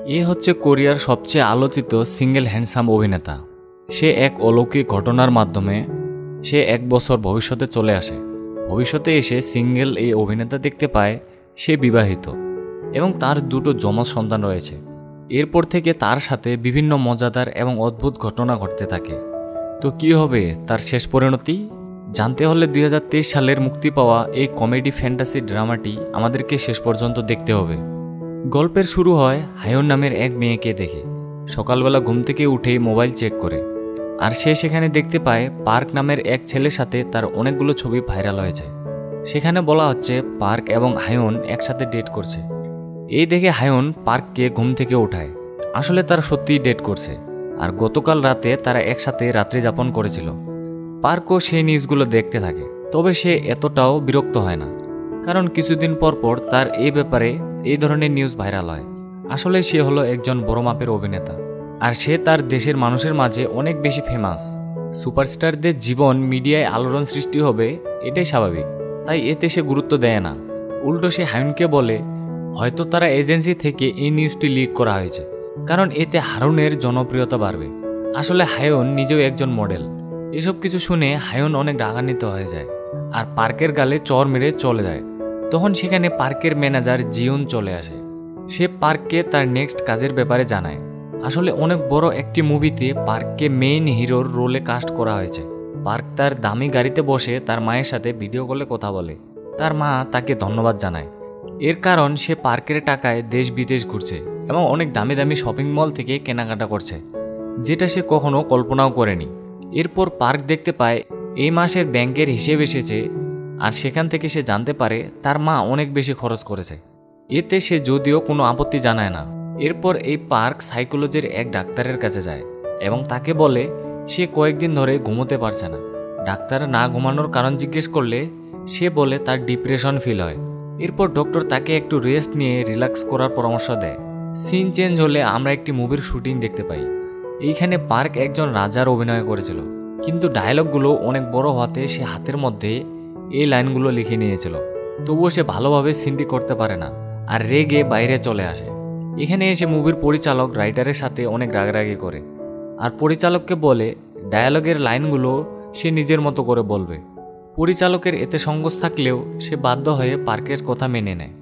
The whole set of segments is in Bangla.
এ হচ্ছে কোরিয়ার সবচেয়ে আলোচিত সিঙ্গেল হ্যান্ডসাম অভিনেতা। সে এক অলৌকিক ঘটনার মাধ্যমে সে 1 বছর ভবিষ্যতে চলে আসে। ভবিষ্যতে এসে সিঙ্গেল এই অভিনেতা দেখতে পায় সে বিবাহিত এবং তার 2টো যমজ সন্তান রয়েছে। এরপর থেকে তার সাথে বিভিন্ন মজাদার এবং অদ্ভুত ঘটনা ঘটতে থাকে। তো কী হবে তার শেষ পরিণতি জানতে হলে 2023 সালের মুক্তি পাওয়া এই কমেডি ফ্যান্টাসি ড্রামাটি আমাদেরকে শেষ পর্যন্ত দেখতে হবে। গল্পের শুরু হয় হায়ন নামের এক মেয়েকে দেখে। সকালবেলা ঘুম থেকে উঠেই মোবাইল চেক করে, আর সে সেখানে দেখতে পায় পার্ক নামের এক ছেলের সাথে তার অনেকগুলো ছবি ভাইরাল হয়েছে। সেখানে বলা হচ্ছে পার্ক এবং হায়ন একসাথে ডেট করছে। এই দেখে হায়ন পার্ককে ঘুম থেকে ওঠায়। আসলে তারা সত্যিই ডেট করছে, আর গতকাল রাতে তারা একসাথে রাত্রি যাপন করেছিল। পার্কও সেই নিউজগুলো দেখতে থাকে, তবে সে এতটাও বিরক্ত হয় না, কারণ কিছুদিন পর পর তার এই ব্যাপারে এই ধরনের নিউজ ভাইরাল হয়। আসলে সে হলো একজন বড় মাপের অভিনেতা, আর সে তার দেশের মানুষের মাঝে অনেক বেশি ফেমাস। সুপারস্টারদের জীবন মিডিয়ায় আলোড়ন সৃষ্টি হবে এটাই স্বাভাবিক, তাই এতে সে গুরুত্ব দেয় না। উল্টো সে হায়ুনকে বলে হয়তো তারা এজেন্সি থেকে এই নিউজটি লিক করা হয়েছে, কারণ এতে হারুনের জনপ্রিয়তা বাড়বে। আসলে হায়ন নিজেও একজন মডেল। এসব কিছু শুনে হায়ন অনেক রাগান্বিত হয়ে যায়, আর পার্কের গালে চর মেরে চলে যায়। তখন সেখানে পার্কের ম্যানেজার জিউন চলে আসে। সে পার্ককে তার নেক্সট কাজের ব্যাপারে জানায়। আসলে অনেক বড় একটি মুভিতে পার্ককে মেইন হিরোর রোলে কাস্ট করা হয়েছে। পার্ক তার দামি গাড়িতে বসে তার মায়ের সাথে ভিডিও কলে কথা বলে। তার মা তাকে ধন্যবাদ জানায়। এর কারণ সে পার্কের টাকায় দেশ বিদেশ ঘুরছে এবং অনেক দামি দামি শপিং মল থেকে কেনাকাটা করছে, যেটা সে কখনো কল্পনাও করেনি। এরপর পার্ক দেখতে পায় এই মাসের ব্যাংকের হিসেব এসেছে, আর সেখান থেকে সে জানতে পারে তার মা অনেক বেশি খরচ করেছে। এতে সে যদিও কোনো আপত্তি জানায় না। এরপর এই পার্ক সাইকোলজির এক ডাক্তারের কাছে যায় এবং তাকে বলে সে কয়েকদিন ধরে ঘুমোতে পারছে না। ডাক্তার না ঘুমানোর কারণ জিজ্ঞেস করলে সে বলে তার ডিপ্রেশন ফিল হয়। এরপর ডক্টর তাকে একটু রেস্ট নিয়ে রিল্যাক্স করার পরামর্শ দেয়। সিন চেঞ্জ হলে আমরা একটি মুভির শুটিং দেখতে পাই। এইখানে পার্ক একজন রাজার অভিনয় করেছিল, কিন্তু ডায়লগগুলো অনেক বড় হওয়াতে সে হাতের মধ্যে এই লাইনগুলো লিখে নিয়েছিল। তবুও সে ভালোভাবে সিনটি করতে পারে না, আর রেগে বাইরে চলে আসে। এখানে এসে মুভির পরিচালক রাইটারের সাথে অনেক রাগারাগি করে, আর পরিচালককে বলে ডায়ালগের লাইনগুলো সে নিজের মতো করে বলবে। পরিচালকের এতে সংকোচ থাকলেও সে বাধ্য হয়ে পার্কের কথা মেনে নেয়।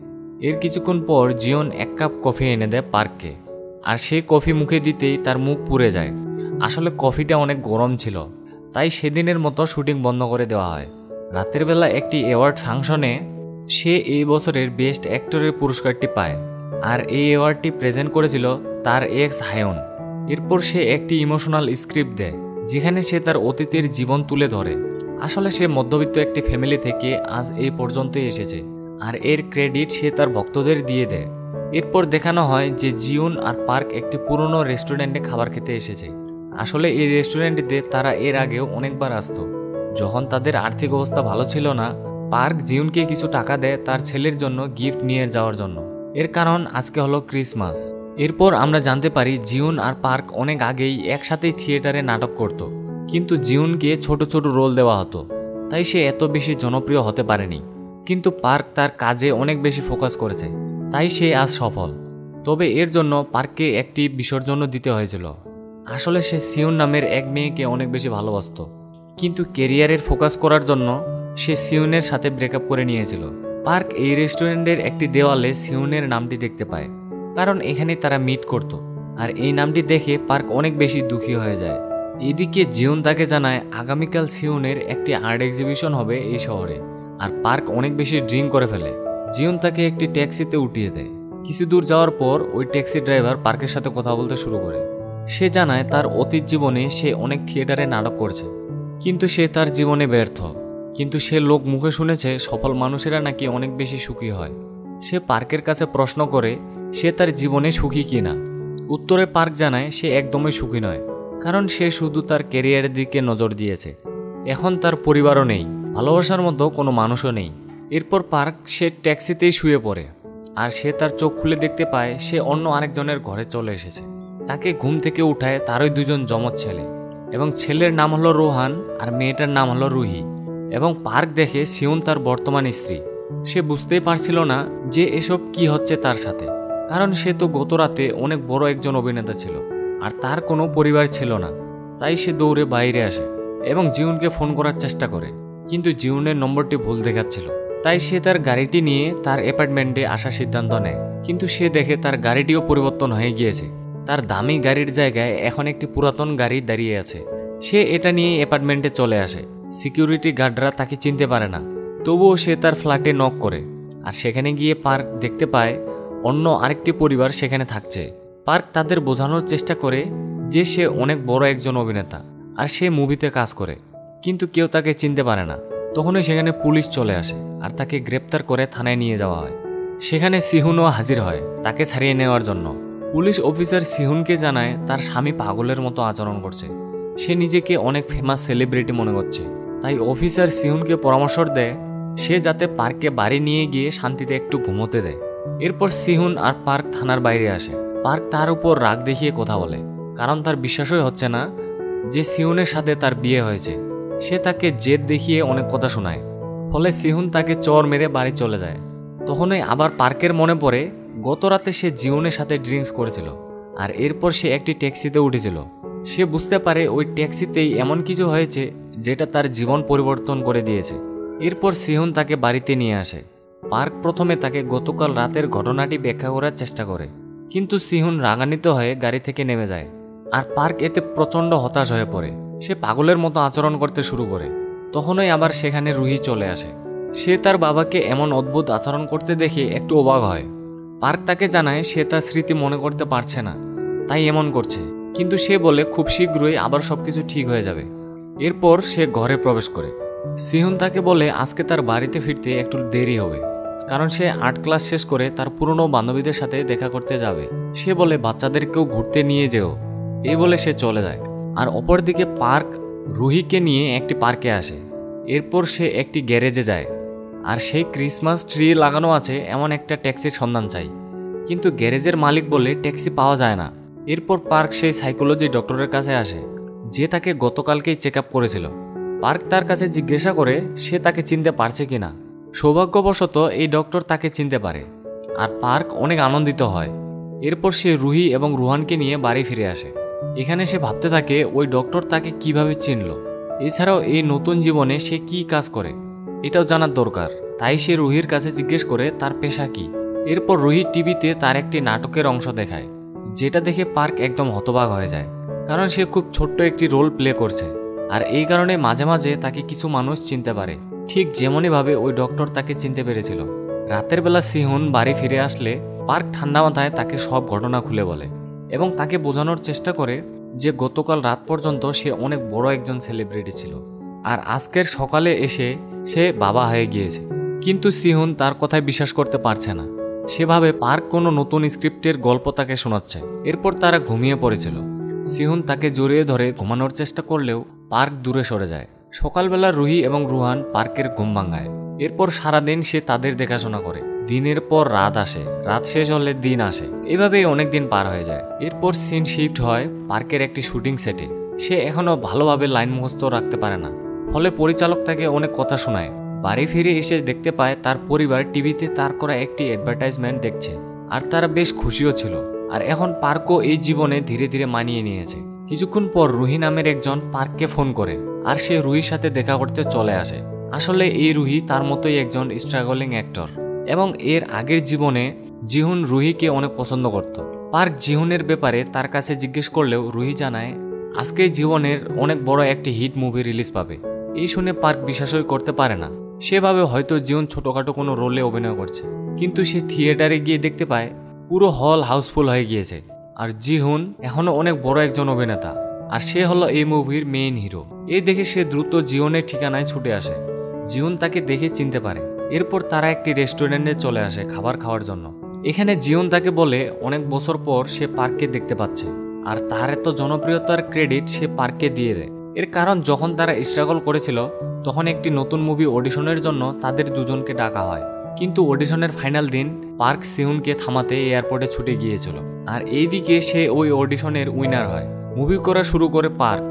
এর কিছুক্ষণ পর জিওন 1 কাপ কফি এনে দেয় পার্ককে, আর সেই কফি মুখে দিতেই তার মুখ পুড়ে যায়। আসলে কফিটা অনেক গরম ছিল, তাই সেদিনের মতো শুটিং বন্ধ করে দেওয়া হয়। রাতের বেলা একটি অ্যাওয়ার্ড ফাংশনে সে এই বছরের বেস্ট অ্যাক্টরের পুরস্কারটি পায়, আর এই অ্যাওয়ার্ডটি প্রেজেন্ট করেছিল তার এক্স হায়ন। এরপর সে একটি ইমোশনাল স্ক্রিপ্ট দেয়, যেখানে সে তার অতীতের জীবন তুলে ধরে। আসলে সে মধ্যবিত্ত একটি ফ্যামিলি থেকে আজ এই পর্যন্তই এসেছে, আর এর ক্রেডিট সে তার ভক্তদের দিয়ে দেয়। এরপর দেখানো হয় যে জিউন আর পার্ক একটি পুরনো রেস্টুরেন্টে খাবার খেতে এসেছে। আসলে এই রেস্টুরেন্টটিতে তারা এর আগেও অনেকবার আসতো। যখন তাদের আর্থিক অবস্থা ভালো ছিল না, পার্ক জিউনকে কিছু টাকা দেয় তার ছেলের জন্য গিফট নিয়ে যাওয়ার জন্য। এর কারণ আজকে হলো ক্রিসমাস। এরপর আমরা জানতে পারি জিউন আর পার্ক অনেক আগেই একসাথেই থিয়েটারে নাটক করত, কিন্তু জিউনকে ছোট ছোট রোল দেওয়া হতো, তাই সে এত বেশি জনপ্রিয় হতে পারেনি। কিন্তু পার্ক তার কাজে অনেক বেশি ফোকাস করেছে, তাই সে আজ সফল। তবে এর জন্য পার্ককে একটি বিসর্জনও দিতে হয়েছিল। আসলে সে সিউন নামের এক মেয়েকে অনেক বেশি ভালোবাসত, কিন্তু ক্যারিয়ারের ফোকাস করার জন্য সে সিউনের সাথে ব্রেকআপ করে নিয়েছিল। পার্ক এই রেস্টুরেন্টের একটি দেওয়ালে সিউনের নামটি দেখতে পায়, কারণ এখানে তারা মিট করত, আর এই নামটি দেখে পার্ক অনেক বেশি দুঃখী হয়ে যায়। এদিকে জিউন তাকে জানায় আগামীকাল সিউনের একটি আর্ট এক্সিবিশন হবে এই শহরে, আর পার্ক অনেক বেশি ড্রিঙ্ক করে ফেলে। জিউন তাকে একটি ট্যাক্সিতে উঠিয়ে দেয়। কিছু দূর যাওয়ার পর ওই ট্যাক্সি ড্রাইভার পার্কের সাথে কথা বলতে শুরু করে। সে জানায় তার অতীত জীবনে সে অনেক থিয়েটারে নাটক করছে, কিন্তু সে তার জীবনে ব্যর্থ। কিন্তু সে লোক মুখে শুনেছে সফল মানুষেরা নাকি অনেক বেশি সুখী হয়। সে পার্কের কাছে প্রশ্ন করে সে তার জীবনে সুখী কিনা। উত্তরে পার্ক জানায় সে একদমই সুখী নয়, কারণ সে শুধু তার ক্যারিয়ারের দিকে নজর দিয়েছে। এখন তার পরিবারও নেই, ভালোবাসার মতো কোনো মানুষও নেই। এরপর পার্ক সে ট্যাক্সিতেই শুয়ে পড়ে, আর সে তার চোখ খুলে দেখতে পায় সে অন্য আরেকজনের ঘরে চলে এসেছে। তাকে ঘুম থেকে উঠায় তারই 2 জন যমজ ছেলে, এবং ছেলের নাম হলো রোহান আর মেয়েটার নাম হলো রুহি। এবং পার্ক দেখে সিউন তার বর্তমান স্ত্রী। সে বুঝতেই পারছিল না যে এসব কি হচ্ছে তার সাথে, কারণ সে তো গত রাতে অনেক বড় একজন অভিনেতা ছিল আর তার কোনো পরিবার ছিল না। তাই সে দৌড়ে বাইরে আসে এবং জিউনকে ফোন করার চেষ্টা করে, কিন্তু জিউনের নম্বরটি ভুল দেখাচ্ছিল। তাই সে তার গাড়িটি নিয়ে তার অ্যাপার্টমেন্টে আসার সিদ্ধান্ত নেয়, কিন্তু সে দেখে তার গাড়িটিও পরিবর্তন হয়ে গিয়েছে। তার দামি গাড়ির জায়গায় এখন একটি পুরাতন গাড়ি দাঁড়িয়ে আছে। সে এটা নিয়ে অ্যাপার্টমেন্টে চলে আসে। সিকিউরিটি গার্ডরা তাকে চিনতে পারে না, তবুও সে তার ফ্ল্যাটে নক করে। আর সেখানে গিয়ে পার্ক দেখতে পায় অন্য আরেকটি পরিবার সেখানে থাকছে। পার্ক তাদের বোঝানোর চেষ্টা করে যে সে অনেক বড় একজন অভিনেতা আর সে মুভিতে কাজ করে, কিন্তু কেউ তাকে চিনতে পারে না। তখনই সেখানে পুলিশ চলে আসে আর তাকে গ্রেপ্তার করে থানায় নিয়ে যাওয়া হয়। সেখানে সিহুনও হাজির হয় তাকে ছাড়িয়ে নেওয়ার জন্য। পুলিশ অফিসার সিহুনকে জানায় তার স্বামী পাগলের মতো আচরণ করছে, সে নিজেকে অনেক ফেমাস সেলিব্রিটি মনে করছে। তাই অফিসার সিহুনকে পরামর্শ দেয় সে যাতে পার্ককে বাড়ি নিয়ে গিয়ে শান্তিতে একটু ঘুমোতে দেয়। এরপর সিহুন আর পার্ক থানার বাইরে আসে। পার্ক তার উপর রাগ দেখিয়ে কথা বলে, কারণ তার বিশ্বাসই হচ্ছে না যে সিহুনের সাথে তার বিয়ে হয়েছে। সে তাকে জেদ দেখিয়ে অনেক কথা শোনায়, ফলে সিহুন তাকে চর মেরে বাড়ি চলে যায়। তখনই আবার পার্কের মনে পড়ে গত রাতে সে জিউনের সাথে ড্রিঙ্কস করেছিল আর এরপর সে একটি ট্যাক্সিতে উঠেছিল। সে বুঝতে পারে ওই ট্যাক্সিতেই এমন কিছু হয়েছে যেটা তার জীবন পরিবর্তন করে দিয়েছে। এরপর সিহুন তাকে বাড়িতে নিয়ে আসে। পার্ক প্রথমে তাকে গতকাল রাতের ঘটনাটি ব্যাখ্যা করার চেষ্টা করে, কিন্তু সিহুন রাগান্বিত হয়ে গাড়ি থেকে নেমে যায় আর পার্ক এতে প্রচণ্ড হতাশ হয়ে পড়ে। সে পাগলের মতো আচরণ করতে শুরু করে। তখনই আবার সেখানে রুহি চলে আসে। সে তার বাবাকে এমন অদ্ভুত আচরণ করতে দেখে একটু অবাক হয়। পার্ক তাকে জানায় সে তার স্মৃতি মনে করতে পারছে না, তাই এমন করছে, কিন্তু সে বলে খুব শীঘ্রই আবার সবকিছু ঠিক হয়ে যাবে। এরপর সে ঘরে প্রবেশ করে। সিহুন তাকে বলে আজকে তার বাড়িতে ফিরতে একটু দেরি হবে, কারণ সে আর্ট ক্লাস শেষ করে তার পুরনো বান্ধবীদের সাথে দেখা করতে যাবে। সে বলে বাচ্চাদেরকেও ঘুরতে নিয়ে যেও। এই বলে সে চলে যায়। আর অপরদিকে পার্ক রুহিকে নিয়ে একটি পার্কে আসে। এরপর সে একটি গ্যারেজে যায় আর সেই ক্রিসমাস ট্রি লাগানো আছে এমন একটা ট্যাক্সির সন্ধান চাই, কিন্তু গ্যারেজের মালিক বলে ট্যাক্সি পাওয়া যায় না। এরপর পার্ক সেই সাইকোলজি ডক্টরের কাছে আসে যে তাকে গতকালকেই চেক আপ করেছিল। পার্ক তার কাছে জিজ্ঞাসা করে সে তাকে চিনতে পারছে কিনা। সৌভাগ্যবশত এই ডক্টর তাকে চিনতে পারে আর পার্ক অনেক আনন্দিত হয়। এরপর সে রুহি এবং রুহানকে নিয়ে বাড়ি ফিরে আসে। এখানে সে ভাবতে থাকে ওই ডক্টর তাকে কিভাবে চিনল, এছাড়াও এই নতুন জীবনে সে কি কাজ করে এটাও জানার দরকার। তাই সে রুহির কাছে জিজ্ঞেস করে তার পেশা কি। এরপর রুহি টিভিতে তার একটি নাটকের অংশ দেখায়, যেটা দেখে পার্ক একদম হতবাক হয়ে যায়, কারণ সে খুব ছোট্ট একটি রোল প্লে করছে আর এই কারণে মাঝে মাঝে তাকে কিছু মানুষ চিনতে পারে, ঠিক যেমনইভাবে ওই ডক্টর তাকে চিনতে পেরেছিল। রাতের বেলা সিহুন বাড়ি ফিরে আসলে পার্ক ঠান্ডা মাথায় তাকে সব ঘটনা খুলে বলে এবং তাকে বোঝানোর চেষ্টা করে যে গতকাল রাত পর্যন্ত সে অনেক বড় একজন সেলিব্রিটি ছিল আর আজকের সকালে এসে সে বাবা হয়ে গিয়েছে। কিন্তু সিহুন তার কথায় বিশ্বাস করতে পারছে না। সেভাবে পার্ক কোনো নতুন স্ক্রিপ্টের গল্প তাকে শোনাচ্ছে। এরপর তারা ঘুমিয়ে পড়েছিল। সিহুন তাকে জড়িয়ে ধরে ঘুমানোর চেষ্টা করলেও পার্ক দূরে সরে যায়। সকালবেলা রুহি এবং রুহান পার্কের ঘুম ভাঙায়। এরপর সারাদিন সে তাদের দেখাশোনা করে। দিনের পর রাত আসে, রাত শেষ হলে দিন আসে, এভাবেই অনেক দিন পার হয়ে যায়। এরপর সিন শিফট হয় পার্কের একটি শুটিং সেটে। সে এখনো ভালোভাবে লাইন মুখস্থ রাখতে পারে না, ফলে পরিচালক তাকে অনেক কথা শোনায়। বাড়ি ফিরে এসে দেখতে পায় তার পরিবার টিভিতে তার করা একটি অ্যাডভার্টাইজমেন্ট দেখছে আর তারা বেশ খুশিও ছিল। আর এখন পার্কও এই জীবনে ধীরে ধীরে মানিয়ে নিয়েছে। কিছুক্ষণ পর রুহি নামের একজন পার্ককে ফোন করে আর সে রুহির সাথে দেখা করতে চলে আসে। আসলে এই রুহি তার মতোই একজন স্ট্রাগলিং অ্যাক্টর এবং এর আগের জীবনে জিহুন রুহিকে অনেক পছন্দ করত। পার্ক জিহুনের ব্যাপারে তার কাছে জিজ্ঞেস করলেও রুহি জানায় আজকে জীবনের অনেক বড় একটি হিট মুভি রিলিজ পাবে। এই শুনে পার্ক বিশ্বাসই করতে পারে না। সেভাবে হয়তো জিহুন ছোটখাটো কোনো রোলে অভিনয় করছে, কিন্তু সে থিয়েটারে গিয়ে দেখতে পায় পুরো হল হাউসফুল হয়ে গিয়েছে আর জিহুন এখনো অনেক বড় একজন অভিনেতা আর সে হলো এই মুভির মেইন হিরো। এই দেখে সে দ্রুত জিহুনের ঠিকানায় ছুটে আসে। জিহুন তাকে দেখে চিনতে পারে। এরপর তারা একটি রেস্টুরেন্টে চলে আসে খাবার খাওয়ার জন্য। এখানে জিহুন তাকে বলে অনেক বছর পর সে পার্ককে দেখতে পাচ্ছে আর তার এত জনপ্রিয়তার ক্রেডিট সে পার্ককে দিয়ে দেয়। এর কারণ যখন তারা স্ট্রাগল করেছিল তখন একটি নতুন মুভি অডিশনের জন্য তাদের দুজনকে ডাকা হয়, কিন্তু অডিশনের ফাইনাল দিন পার্ক সিহুনকে থামাতে এয়ারপোর্টে ছুটে গিয়েছিল আর এইদিকে সে ওই অডিশনের উইনার হয়। মুভি করা শুরু করে পার্ক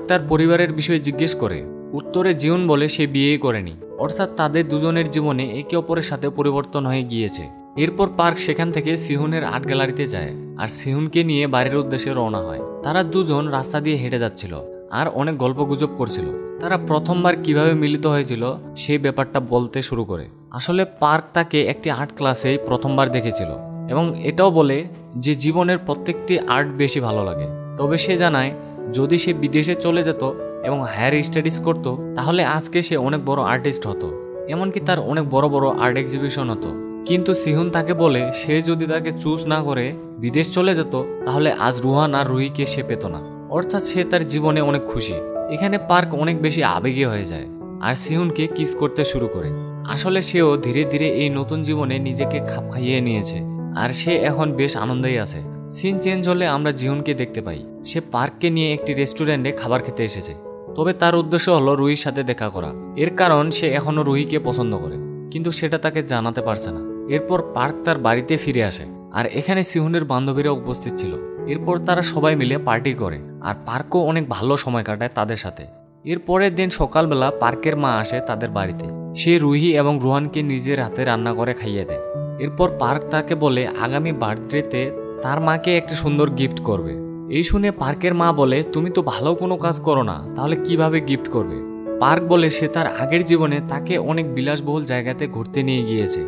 তার পরিবারের বিষয়ে জিজ্ঞেস করে। উত্তরে জিহুন বলে সে বিয়েই করেনি, অর্থাৎ তাদের দুজনের জীবনে একে অপরের সাথে পরিবর্তন হয়ে গিয়েছে। এরপর পার্ক সেখান থেকে সিহুনের আর্ট গ্যালারিতে যায় আর সিহুনকে নিয়ে বাড়ির উদ্দেশ্যে রওনা হয়। তারা দুজন রাস্তা দিয়ে হেঁটে যাচ্ছিল আর অনেক গল্পগুজব করছিল। তারা প্রথমবার কিভাবে মিলিত হয়েছিল সেই ব্যাপারটা বলতে শুরু করে। আসলে পার্ক তাকে একটি আর্ট ক্লাসেই প্রথমবার দেখেছিল এবং এটাও বলে যে জীবনের প্রত্যেকটি আর্ট বেশি ভালো লাগে। তবে সে জানায় যদি সে বিদেশে চলে যেত এবং হায়ার স্টাডিজ করত তাহলে আজকে সে অনেক বড় আর্টিস্ট হতো, এমনকি তার অনেক বড় বড় আর্ট এক্সিবিশন হতো। কিন্তু সিহুন তাকে বলে সে যদি তাকে চুজ না করে বিদেশ চলে যেত তাহলে আজ রুহান আর রুহিকে সে পেত না। অর্থাৎ সে তার জীবনে অনেক খুশি। এখানে পার্ক অনেক বেশি আবেগী হয়ে যায় আর সিহুনকে কিস করতে শুরু করে। আসলে সেও ধীরে ধীরে এই নতুন জীবনে নিজেকে খাপ খাইয়ে নিয়েছে আর সে এখন বেশ আনন্দেই আছে। সিন চেঞ্জ হলে আমরা জিহুনকে দেখতে পাই। সে পার্ককে নিয়ে একটি রেস্টুরেন্টে খাবার খেতে এসেছে। তবে তার উদ্দেশ্য হলো রুহির সাথে দেখা করা। এর কারণ সে এখনো রুহিকে পছন্দ করে, কিন্তু সেটা তাকে জানাতে পারছে না। এরপর পার্ক তার বাড়িতে ফিরে আসে আর এখানে সিহুনের বান্ধবীরা উপস্থিত ছিল। এরপর তারা সবাই মিলে পার্টি করে আর পার্কও অনেক ভালো সময় কাটায় তাদের সাথে। এর পরের দিন সকালবেলা পার্কের মা আসে তাদের বাড়িতে। সে রুহি এবং রুহানকে নিজের হাতে রান্না করে খাইয়ে দেয়। এরপর পার্ক তাকে বলে আগামী বার্থডেতে তার মাকে একটা সুন্দর গিফট করবে। এই শুনে পার্কের মা বলে তুমি তো ভালো কোনো কাজ করো না, তাহলে কিভাবে গিফট করবে? পার্ক বলে সে তার আগের জীবনে তাকে অনেক বিলাসবহুল জায়গাতে ঘুরতে নিয়ে গিয়েছে,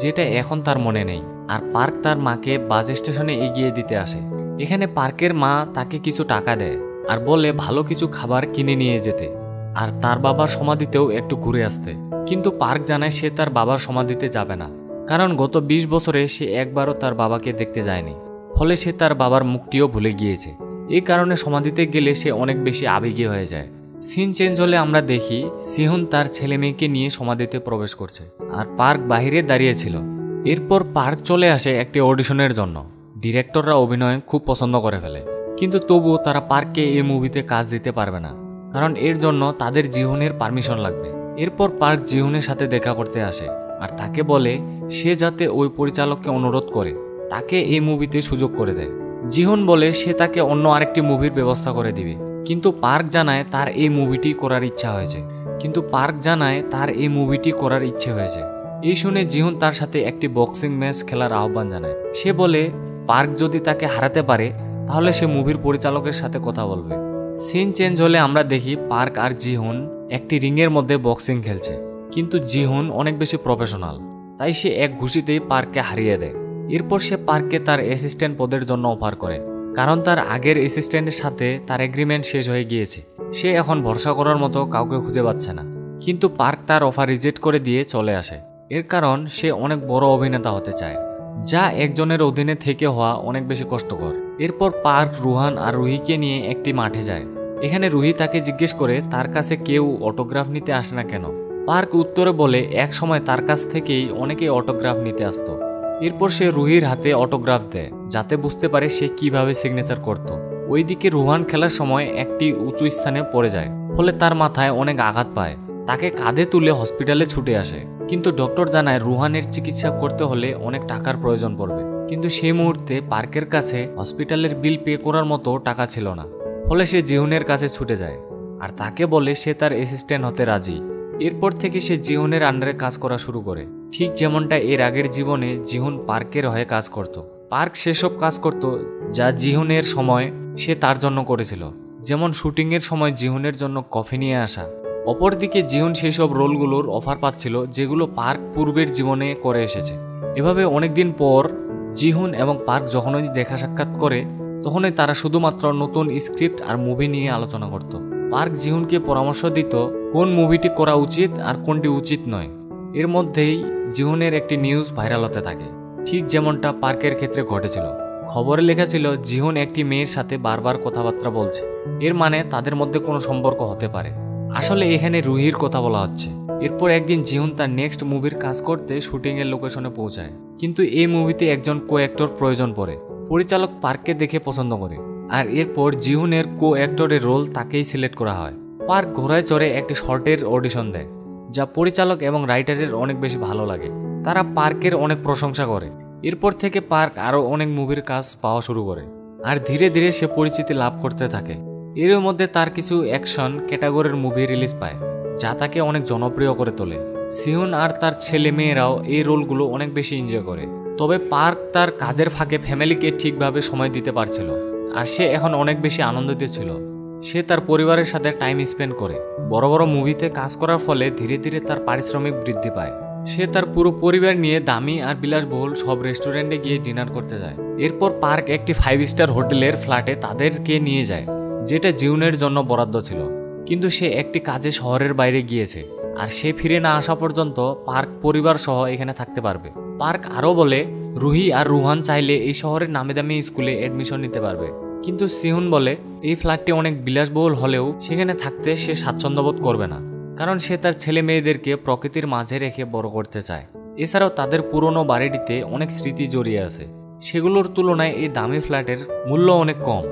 যেটা এখন তার মনে নেই। আর পার্ক তার মাকে বাস স্টেশনে এগিয়ে দিতে আসে। এখানে পার্কের মা তাকে কিছু টাকা দেয় আর বলে ভালো কিছু খাবার কিনে নিয়ে যেতে আর তার বাবার সমাধিতেও একটু ঘুরে আসতে। কিন্তু পার্ক জানায় সে তার বাবার সমাধিতে যাবে না, কারণ গত 20 বছরে সে একবারও তার বাবাকে দেখতে যায়নি। ফলে সে তার বাবার মুখটিও ভুলে গিয়েছে। এই কারণে সমাধিতে গেলে সে অনেক বেশি আবেগী হয়ে যায়। সিন চেঞ্জ হলে আমরা দেখি সিহুন তার ছেলে মেয়েকে নিয়ে সমাধিতে প্রবেশ করছে আর পার্ক বাহিরে দাঁড়িয়েছিল। এরপর পার্ক চলে আসে একটি অডিশনের জন্য। ডিরেক্টররা অভিনয় খুব পছন্দ করে ফেলে, কিন্তু তবুও তারা পার্ককে এই মুভিতে কাজ দিতে পারবে না, কারণ এর জন্য তাদের জিহুনের পারমিশন লাগবে। এরপর পার্ক জিহুনের সাথে দেখা করতে আসে আর তাকে বলে সে যাতে ওই পরিচালককে অনুরোধ করে তাকে এই মুভিতে সুযোগ করে দেয়। জিহুন বলে সে তাকে অন্য আরেকটি মুভির ব্যবস্থা করে দিবে, কিন্তু পার্ক জানায় তার এই মুভিটি করার ইচ্ছে হয়েছে। এই শুনে জিহুন তার সাথে একটি বক্সিং ম্যাচ খেলার আহ্বান জানায়। সে বলে পার্ক যদি তাকে হারাতে পারে তাহলে সে মুভির পরিচালকের সাথে কথা বলবে। সিন চেঞ্জ হলে আমরা দেখি পার্ক আর জিহুন একটি রিংয়ের মধ্যে বক্সিং খেলছে, কিন্তু জিহুন অনেক বেশি প্রফেশনাল, তাই সে এক ঘুষিতেই পার্ককে হারিয়ে দেয়। এরপর সে পার্ককে তার অ্যাসিস্ট্যান্ট পদের জন্য অফার করে, কারণ তার আগের অ্যাসিস্ট্যান্টের সাথে তার এগ্রিমেন্ট শেষ হয়ে গিয়েছে। সে এখন ভরসা করার মতো কাউকে খুঁজে পাচ্ছে না। কিন্তু পার্ক তার অফার রিজেক্ট করে দিয়ে চলে আসে। এর কারণ সে অনেক বড় অভিনেতা হতে চায়, যা একজনের অধীনে থেকে হওয়া অনেক বেশি কষ্টকর। এরপর পার্ক রুহান আর রুহিকে নিয়ে একটি মাঠে যায়। এখানে রুহি তাকে জিজ্ঞেস করে তার কাছে কেউ অটোগ্রাফ নিতে আসে না কেন। পার্ক উত্তরে বলে এক সময় তার কাছ থেকেই অনেকেই অটোগ্রাফ নিতে আসতো। এরপর সে রুহির হাতে অটোগ্রাফ দেয় যাতে বুঝতে পারে সে কিভাবে সিগনেচার করত। ওইদিকে রুহান খেলার সময় একটি উঁচু স্থানে পড়ে যায়, ফলে তার মাথায় অনেক আঘাত পায়। তাকে কাঁধে তুলে হসপিটালে ছুটে আসে, কিন্তু ডক্টর জানায় রুহানের চিকিৎসা করতে হলে অনেক টাকার প্রয়োজন পড়বে। কিন্তু সেই মুহূর্তে পার্কের কাছে হসপিটালের বিল পে করার মতো টাকা ছিল না। ফলে সে জিহুনের কাছে ছুটে যায় আর তাকে বলে সে তার অ্যাসিস্ট্যান্ট হতে রাজি। এরপর থেকে সে জিহুনের আন্ডারে কাজ করা শুরু করে, ঠিক যেমনটা এর আগের জীবনে জিহুন পার্কের হয়ে কাজ করত। পার্ক সেসব কাজ করত যা জিহুনের সময় সে তার জন্য করেছিল, যেমন শুটিংয়ের সময় জিহুনের জন্য কফি নিয়ে আসা। অপরদিকে জিহুন সেসব রোলগুলোর অফার পাচ্ছিল যেগুলো পার্ক পূর্বের জীবনে করে এসেছে। এভাবে অনেকদিন পর জিহুন এবং পার্ক যখনই দেখা সাক্ষাৎ করে তখনই তারা শুধুমাত্র নতুন স্ক্রিপ্ট আর মুভি নিয়ে আলোচনা করত। পার্ক জিহুনকে পরামর্শ দিত কোন মুভিটি করা উচিত আর কোনটি উচিত নয়। এর মধ্যেই জিহুনের একটি নিউজ ভাইরাল হতে থাকে, ঠিক যেমনটা পার্কের ক্ষেত্রে ঘটেছিল। খবরে লেখা ছিল জিহুন একটি মেয়ের সাথে বারবার কথাবার্তা বলছে, এর মানে তাদের মধ্যে কোনো সম্পর্ক হতে পারে। আসলে এখানে রুহির কথা বলা হচ্ছে। এরপর একদিন জিহুন তার নেক্সট মুভির কাজ করতে শুটিংয়ের লোকেশনে পৌঁছায়, কিন্তু এই মুভিতে একজন কো অ্যাক্টর প্রয়োজন পড়ে। পরিচালক পার্ককে দেখে পছন্দ করে আর এরপর জিহুনের কো অ্যাক্টরের রোল তাকেই সিলেক্ট করা হয়। পার্ক ঘোড়ায় চড়ে একটি শর্টের অডিশন দেয়, যা পরিচালক এবং রাইটারের অনেক বেশি ভালো লাগে। তারা পার্কের অনেক প্রশংসা করে। এরপর থেকে পার্ক আরও অনেক মুভির কাজ পাওয়া শুরু করে আর ধীরে ধীরে সে পরিচিতি লাভ করতে থাকে। এর মধ্যে তার কিছু অ্যাকশন ক্যাটাগরির মুভি রিলিজ পায়, যা তাকে অনেক জনপ্রিয় করে তোলে। সিহুন আর তার ছেলে মেয়েরাও এই রোলগুলো অনেক বেশি এনজয় করে। তবে পার্ক তার কাজের ফাঁকে ফ্যামিলিকে ঠিকভাবে সময় দিতে পারছিল, আর সে এখন অনেক বেশি আনন্দিত ছিল। সে তার পরিবারের সাথে টাইম স্পেন্ড করে। বড় বড় মুভিতে কাজ করার ফলে ধীরে ধীরে তার পারিশ্রমিক বৃদ্ধি পায়। সে তার পুরো পরিবার নিয়ে দামি আর বিলাসবহুল সব রেস্টুরেন্টে গিয়ে ডিনার করতে যায়। এরপর পার্ক একটি 5 স্টার হোটেলের ফ্ল্যাটে তাদেরকে নিয়ে যায়, যেটা জিউনের জন্য বরাদ্দ ছিল। কিন্তু সে একটি কাজে শহরের বাইরে গিয়েছে, আর সে ফিরে না আসা পর্যন্ত পার্ক পরিবার সহ এখানে থাকতে পারবে। পার্ক আরও বলে রুহি আর রুহান চাইলে এই শহরের নামি দামি স্কুলে এডমিশন নিতে পারবে। কিন্তু সিহুন বলে এই ফ্ল্যাটটি অনেক বিলাসবহুল হলেও সেখানে থাকতে সে স্বাচ্ছন্দ্যবোধ করবে না, কারণ সে তার ছেলে মেয়েদেরকে প্রকৃতির মাঝে রেখে বড় করতে চায়। এছাড়াও তাদের পুরনো বাড়িটিতে অনেক স্মৃতি জড়িয়ে আছে, সেগুলোর তুলনায় এই দামি ফ্ল্যাটের মূল্য অনেক কম।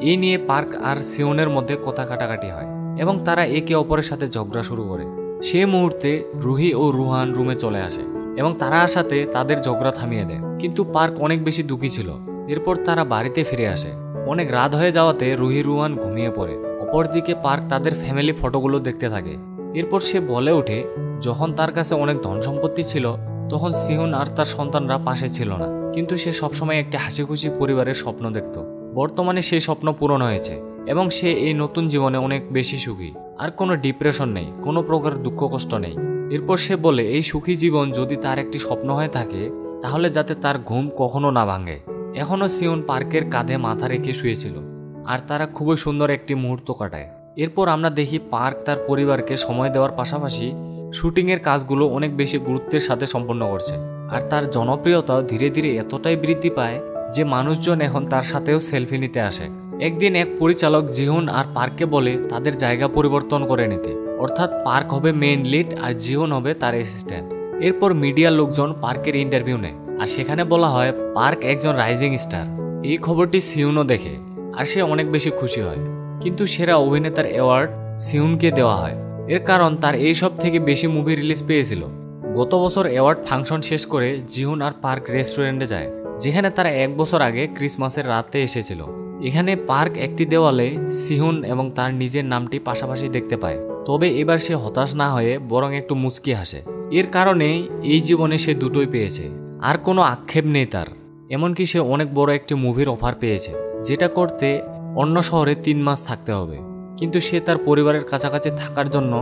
এই নিয়ে পার্ক আর সিহুনের মধ্যে কথা কাটাকাটি হয় এবং তারা একে অপরের সাথে ঝগড়া শুরু করে। সে মুহূর্তে রুহি ও রুহান রুমে চলে আসে এবং তারা আসাতে তাদের ঝগড়া থামিয়ে দেয়। কিন্তু পার্ক অনেক বেশি দুঃখী ছিল। এরপর তারা বাড়িতে ফিরে আসে। অনেক রাত হয়ে যাওয়াতে রুহি রুহান ঘুমিয়ে পড়ে। অপরদিকে পার্ক তাদের ফ্যামিলি ফটোগুলো দেখতে থাকে। এরপর সে বলে ওঠে যখন তার কাছে অনেক ধন সম্পত্তি ছিল তখন সিহুন আর তার সন্তানরা পাশে ছিল না, কিন্তু সে সবসময় একটি হাসি খুশি পরিবারের স্বপ্ন দেখত। বর্তমানে সেই স্বপ্ন পূরণ হয়েছে এবং সে এই নতুন জীবনে অনেক বেশি সুখী। আর কোনো ডিপ্রেশন নেই, কোনো প্রকার দুঃখ কষ্ট নেই। এরপর সে বলে এই সুখী জীবন যদি তার একটি স্বপ্ন হয়ে থাকে তাহলে যাতে তার ঘুম কখনো না ভাঙে। এখনও সিহুন পার্কের কাঁধে মাথা রেখে শুয়েছিল, আর তারা খুবই সুন্দর একটি মুহূর্ত কাটায়। এরপর আমরা দেখি পার্ক তার পরিবারকে সময় দেওয়ার পাশাপাশি শুটিংয়ের কাজগুলো অনেক বেশি গুরুত্বের সাথে সম্পন্ন করছে। আর তার জনপ্রিয়তা ধীরে ধীরে এতটাই বৃদ্ধি পায় যে মানুষজন এখন তার সাথেও সেলফি নিতে আসে। একদিন এক পরিচালক জিহুন আর পার্ককে বলে তাদের জায়গা পরিবর্তন করে নিতে, অর্থাৎ পার্ক হবে মেইন লিড আর জিহুন হবে তার অ্যাসিস্ট্যান্ট। এরপর মিডিয়ার লোকজন পার্কের ইন্টারভিউ নেয়, আর সেখানে বলা হয় পার্ক একজন রাইজিং স্টার। এই খবরটি সিহুনও দেখে আর সে অনেক বেশি খুশি হয়। কিন্তু সেরা অভিনেতার অ্যাওয়ার্ড সিহুনকে দেওয়া হয়, এর কারণ তার এইসব থেকে বেশি মুভি রিলিজ পেয়েছিল। গত বছর অ্যাওয়ার্ড ফাংশন শেষ করে জিহুন আর পার্ক রেস্টুরেন্টে যায়, যেখানে তারা 1 বছর আগে ক্রিসমাসের রাতে এসেছিল। এখানে পার্ক একটি দেওয়ালে সিহুন এবং তার নিজের নামটি পাশাপাশি দেখতে পায়। তবে এবার সে হতাশ না হয়ে বরং একটু মুচকি হাসে। এর কারণে এই জীবনে সে দুটোই পেয়েছে, আর কোনো আক্ষেপ নেই তার। এমনকি সে অনেক বড় একটি মুভির অফার পেয়েছে, যেটা করতে অন্য শহরে 3 মাস থাকতে হবে। কিন্তু সে তার পরিবারের কাছাকাছি থাকার জন্য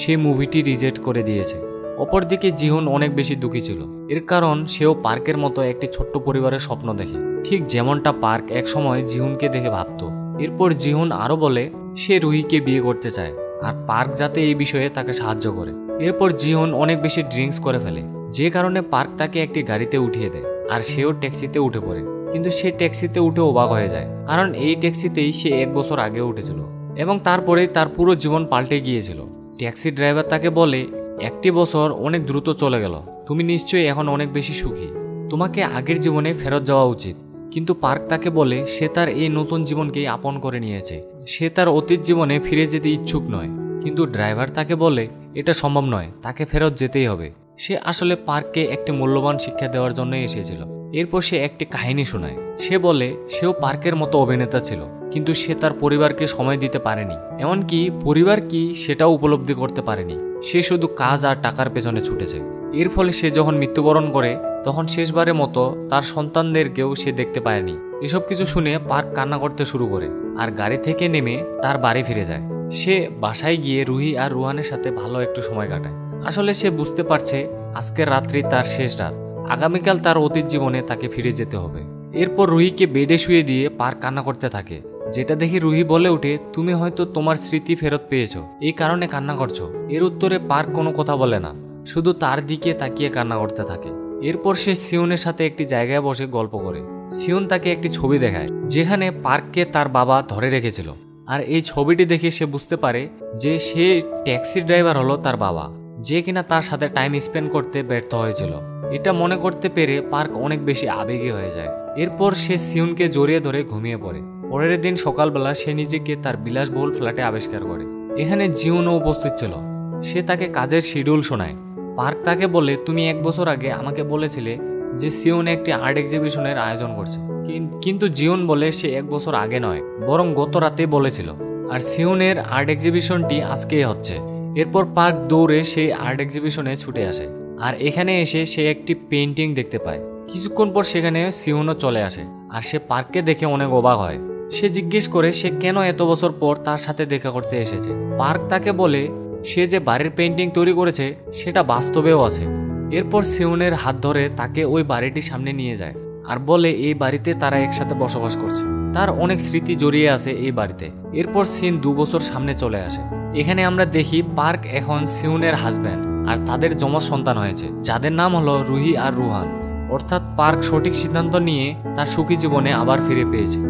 সেই মুভিটি রিজেক্ট করে দিয়েছে। অপরদিকে জিহুন অনেক বেশি দুঃখী ছিল, এর কারণ সেও পার্কের মতো একটি ছোট্ট পরিবারের স্বপ্ন দেখে, ঠিক যেমনটা পার্ক একসময় জিহুনকে দেখে ভাবত। এরপর জিহুন আরও বলে সে রুহিকে বিয়ে করতে চায়, আর পার্ক যাতে এই বিষয়ে তাকে সাহায্য করে। এরপর জিহুন অনেক বেশি ড্রিঙ্কস করে ফেলে, যে কারণে পার্ক তাকে একটি গাড়িতে উঠিয়ে দেয়, আর সেও ট্যাক্সিতে উঠে পড়ে। কিন্তু সে ট্যাক্সিতে উঠে অবাক হয়ে যায়, কারণ এই ট্যাক্সিতেই সে 1 বছর আগে উঠেছিল এবং তারপরে তার পুরো জীবন পাল্টে গিয়েছিল। ট্যাক্সি ড্রাইভার তাকে বলে 1টি বছর অনেক দ্রুত চলে গেল, তুমি নিশ্চয়ই এখন অনেক বেশি সুখী, তোমাকে আগের জীবনে ফেরত যাওয়া উচিত। কিন্তু পার্ক তাকে বলে সে তার এই নতুন জীবনকেই আপন করে নিয়েছে, সে তার অতীত জীবনে ফিরে যেতে ইচ্ছুক নয়। কিন্তু ড্রাইভার তাকে বলে এটা সম্ভব নয়, তাকে ফেরত যেতেই হবে। সে আসলে পার্ককে একটি মূল্যবান শিক্ষা দেওয়ার জন্যই এসেছিল। এরপর সে একটি কাহিনী শোনায়। সে বলে সেও পার্কের মতো অভিনেতা ছিল, কিন্তু সে তার পরিবারকে সময় দিতে পারেনি, এমনকি পরিবার কি সেটাও উপলব্ধি করতে পারেনি। সে শুধু কাজ আর টাকার পেছনে ছুটেছে। এর ফলে সে যখন মৃত্যুবরণ করে তখন শেষবারের মতো তার সন্তানদেরকেও সে দেখতে পায়নি। এসব কিছু শুনে পার্ক কান্না করতে শুরু করে আর গাড়ি থেকে নেমে তার বাড়ি ফিরে যায়। সে বাসায় গিয়ে রুহি আর রুহানের সাথে ভালো একটু সময় কাটায়। আসলে সে বুঝতে পারছে আজকের রাত্রি তার শেষ রাত, আগামীকাল তার অতীত জীবনে তাকে ফিরে যেতে হবে। এরপর রুহিকে বেডে শুয়ে দিয়ে পার্ক কান্না করতে থাকে, যেটা দেখে রুহি বলে ওঠে তুমি হয়তো তোমার স্মৃতি ফেরত পেয়েছো, এই কারণে কান্না করছো। এর উত্তরে পার্ক কোনো কথা বলে না, শুধু তার দিকে তাকিয়ে কান্না করতে থাকে। এরপর সে সিউনের সাথে একটি জায়গায় বসে গল্প করে। সিউন তাকে একটি ছবি দেখায় যেখানে পার্ককে তার বাবা ধরে রেখেছিল, আর এই ছবিটি দেখে সে বুঝতে পারে যে সে ট্যাক্সি ড্রাইভার হলো তার বাবা, যে কিনা তার সাথে টাইম স্পেন্ড করতে ব্যর্থ হয়েছিল। এটা মনে করতে পেরে পার্ক অনেক বেশি আবেগী হয়ে যায়। এরপর সে সিউনকে জড়িয়ে ধরে ঘুমিয়ে পড়ে। পরের দিন সকালবেলা সে নিজেকে তার বিলাসবহুল ফ্ল্যাটে আবিষ্কার করে। এখানে জিউনও উপস্থিত ছিল। সে তাকে কাজের শিডিউল শোনায়। পার্ক তাকে বলে তুমি 1 বছর আগে আমাকে বলেছিলে যে সিউন একটি আর্ট এক্সিবিশনের আয়োজন করছে, কিন্তু জিউন বলে সে 1 বছর আগে নয়, বরং গত রাতেই বলেছিল, আর সিউনের আর্ট এক্সিবিশনটি আজকেই হচ্ছে। এরপর পার্ক দৌড়ে সেই আর্ট এক্সিবিশনে ছুটে আসে, আর এখানে এসে সে একটি পেইন্টিং দেখতে পায় কিছুক্ষণ পর সেখানে সিউনও চলে আসে আর সে পার্ককে দেখে অনেক অবাক হয়। সে জিজ্ঞেস করে সে কেন এত বছর পর তার সাথে দেখা করতে এসেছে। পার্ক তাকে বলে সে যে বাড়ির পেন্টিং তৈরি করেছে সেটা বাস্তবেও আছে। এরপর সিউনের হাত ধরে তাকে ওই বাড়িটির সামনে নিয়ে যায় আর বলে এই বাড়িতে তারা একসাথে বসবাস করছে, তার অনেক স্মৃতি জড়িয়ে আছে এই বাড়িতে। এরপর সিন 2 বছর সামনে চলে আসে। এখানে আমরা দেখি পার্ক এখন সিউনের হাজব্যান্ড আর তাদের যমজ সন্তান হয়েছে যাদের নাম হলো রুহি আর রুহান। অর্থাৎ পার্ক সঠিক সিদ্ধান্ত নিয়ে তার সুখী জীবনে আবার ফিরে পেয়েছে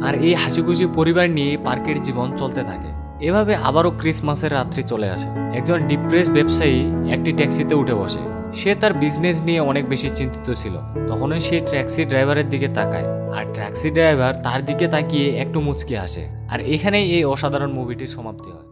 আর এই হাসিখুশি পরিবার নিয়ে পার্কের জীবন চলতে থাকে। এভাবে আবারও ক্রিসমাসের রাত্রি চলে আসে। একজন ডিপ্রেস ব্যবসায়ী একটি ট্যাক্সিতে উঠে বসে। সে তার বিজনেস নিয়ে অনেক বেশি চিন্তিত ছিল। তখনই সে ট্যাক্সি ড্রাইভারের দিকে তাকায় আর ট্যাক্সি ড্রাইভার তার দিকে তাকিয়ে একটু মুচকি হাসে। আর এখানেই এই অসাধারণ মুভিটির সমাপ্তি হয়।